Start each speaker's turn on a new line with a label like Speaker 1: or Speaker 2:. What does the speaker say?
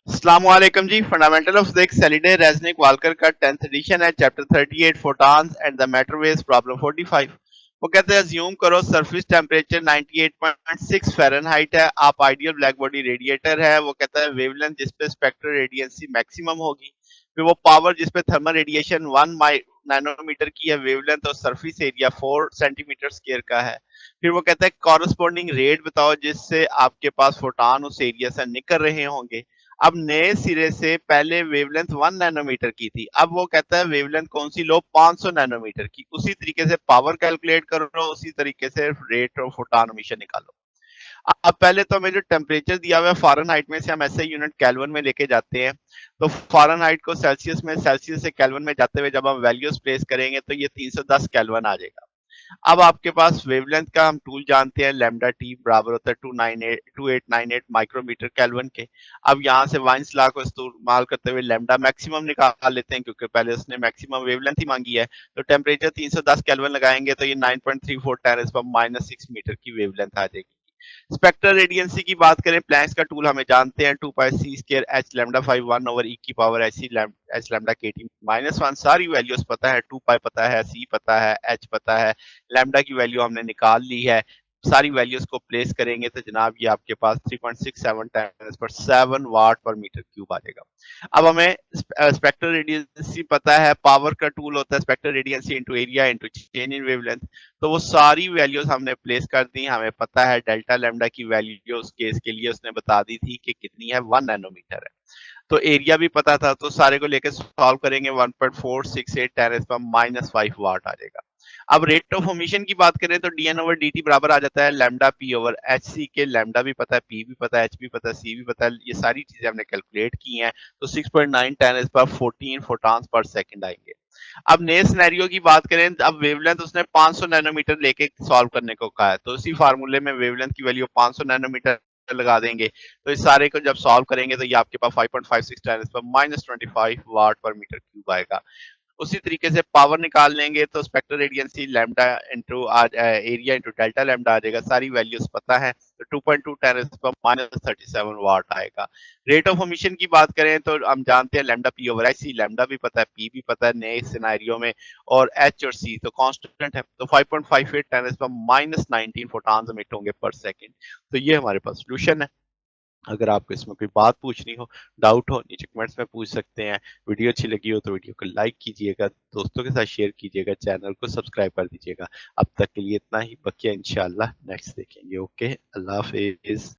Speaker 1: अस्सलामुअलैकुम जी। Fundamental of physics Halliday Resnick Walker का 10th एडिशन है। Chapter 38 photons and the matter waves problem 45। वो कहते हैं अज्यूम करो सरफेस टेम्परेचर 98.6 फ़ारेनहाइट है। आप आइडियल ब्लैक बॉडी रेडिएटर है। वो कहता है वेवलेंथ जिस पे स्पेक्ट्रल रेडियंसी मैक्सिमम होगी, फिर वो पावर जिस पे थर्मल रेडिएशन 1 नैनोमीटर की है वेवलेंथ, और सरफेस एरिया 4 सेंटीमीटर स्क्वायर का है। फिर वो कहता है कॉरस्पॉन्डिंग रेट बताओ जिससे आपके पास फोटॉन उस एरिया से निकल रहे होंगे। अब नए सिरे से पहले वेवलेंथ 1 नैनोमीटर की थी, अब वो कहता है वेवलेंथ कौन सी लो, 500 नैनोमीटर की। उसी तरीके से पावर कैलकुलेट करो, उसी तरीके से रेट ऑफ फोटॉन एमिशन निकालो। अब पहले तो हमें जो टेम्परेचर दिया हुआ है फ़ारेनहाइट में से हम ऐसे यूनिट केल्विन में लेके जाते हैं। तो फ़ारेनहाइट को सेल्सियस में, सेल्सियस से केल्विन में जाते हुए जब हम वैल्यूज प्लेस करेंगे तो ये 310 केल्विन आ जाएगा। अब आपके पास वेवलेंथ का हम टूल जानते हैं, लैम्डा टी बराबर होता है 2898 माइक्रोमीटर केल्विन के। अब यहाँ से वाइन्स लॉ को इस्तेमाल करते हुए लैम्डा मैक्सिमम निकाल लेते हैं, क्योंकि पहले उसने मैक्सिमम वेवलेंथ ही मांगी है। तो टेम्परेचर 310 केल्विन लगाएंगे तो ये 9.34 10⁻⁻⁶ मीटर की वेवलेंथ आ जाएगी। स्पेक्ट्रल रेडियंसी की बात करें, प्लैंक्स का टूल हमें जानते हैं, 2 pi c square h lambda 5 1 over e की power h c h lambda k T minus one. सारी वैल्यूज पता है, 2 पाई पता है, सी पता है, एच पता है, लैम्डा की वैल्यू हमने निकाल ली है। सारी वैल्यूज को प्लेस करेंगे तो जनाब ये आपके पास 3.67 10 पर 7 वाट पर मीटर क्यूब आ जाएगा। अब हमें स्पेक्ट्रल रेडियंसी पता है, पावर का टूल होता है spectral radiancy into area into change in wavelength. तो वो सारी वैल्यूज हमने प्लेस कर दी। हमें पता है डेल्टा लैम्डा की वैल्यू उस केस के लिए उसने बता दी थी कि कितनी है, 1 नैनोमीटर है। तो एरिया भी पता था, तो सारे को लेकर सॉल्व करेंगे 1.468 10⁻⁻5 वाट आ जाएगा। अब रेट ऑफ एमिशन की बात करें तो dn ओवर dt बराबर आ जाता है lambda p over h c k. Lambda भी पता है, p भी पता है, h भी पता है, c भी पता है, ये सारी चीजें हमने कैलकुलेट की हैं। तो 6.9 10⁻14 फोटॉन्स पर सेकंड आएंगे। अब नए सिनेरियो की बात करें, अब वेवलेंथ उसने 500 नैनोमीटर लेके सॉल्व करने को कहा है, तो इसी फार्मूले में वेवलेंथ की वैल्यू 500 नैनोमीटर लगा देंगे। तो इस सारे को जब सॉल्व करेंगे तो ये आपके पास 5.56 10⁻⁻25 वाट पर मीटर क्यूब आएगा। उसी तरीके से पावर निकाल लेंगे तो spectral radiancy lambda into area into delta lambda आ जाएगा। सारी वैल्यूज पता है, तो 2.2 10⁻⁻37 वाट आएगा। रेट ऑफ एमिशन की बात करें तो हम जानते हैं lambda P over h c, lambda भी पता है, पी भी पता है नए सिनेरियो में, और एच और सी तो कांस्टेंट है। तो 5.58 10⁻⁻19 फोटॉन्स एमिट होंगे पर सेकंड। तो ये हमारे पास सोल्यूशन है। अगर आपको इसमें कोई बात पूछनी हो, डाउट हो, नीचे कमेंट्स में पूछ सकते हैं। वीडियो अच्छी लगी हो तो वीडियो को लाइक कीजिएगा, दोस्तों के साथ शेयर कीजिएगा, चैनल को सब्सक्राइब कर दीजिएगा। अब तक के लिए इतना ही, बकिया इंशाल्लाह नेक्स्ट देखेंगे। ओके, अल्लाह हाफिज।